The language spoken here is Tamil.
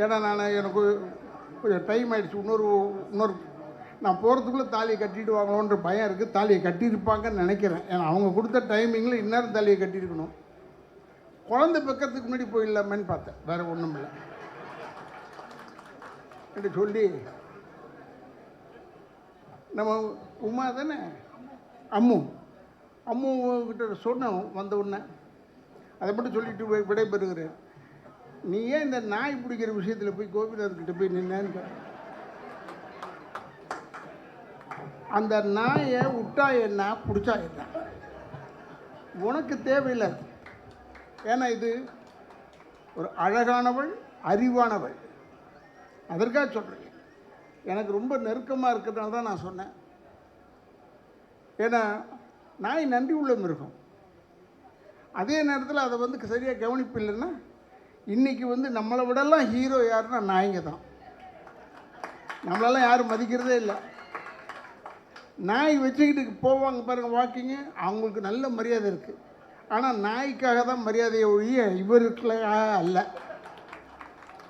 ஏன்னா எனக்கு கொஞ்சம் டைம் ஆகிடுச்சு. இன்னொரு நான் போகிறதுக்குள்ளே தாலியை கட்டிடுவாங்களோன்ற பயம் இருக்குது. தாலியை கட்டியிருப்பாங்கன்னு நினைக்கிறேன். ஏன்னா அவங்க கொடுத்த டைமிங்கில் இந்நேரம் தாலியை கட்டியிருக்கணும். குழந்தை பெக்கிறதுக்கு முன்னாடி போயிடலாமேன்னு பார்த்தேன், வேறு ஒன்றும் இல்லை என்று சொல்லி நம்ம உமா தானே அம்மு கிட்ட சொன்னோம் வந்த உடனே. அதை மட்டும் சொல்லிட்டு விடைபெறுகிறேன். நீ ஏன் இந்த நாய் பிடிக்கிற விஷயத்தில் போய் கோபிநாத்கிட்ட போய் நின்னேன்னு. அந்த நாயை விட்டா என்ன, பிடிச்சா என்ன, உனக்கு தேவையில்லை. ஏன்னா இது ஒரு அழகானவள், அறிவானவள். அதற்காக சொல்கிறேன். எனக்கு ரொம்ப நெருக்கமாக இருக்கிறதுனால தான் நான் சொன்னேன். ஏன்னா நாய் நன்றி உள்ள மிருகம். அதே நேரத்தில் அதை வந்து சரியாக கவனிப்பு இல்லைன்னா இன்றைக்கி வந்து நம்மளை விடலாம் ஹீரோ யாருன்னா நாய்ங்க தான். நம்மளெல்லாம் யாரும் மதிக்கிறதே இல்லை. நாய் வச்சுக்கிட்டு போவாங்க பாருங்கள் வாக்கிங்கு, அவங்களுக்கு நல்ல மரியாதை இருக்குது. ஆனால் நாய்க்காக தான் மரியாதையை ஒழிய இவருக்குள்ள அல்ல.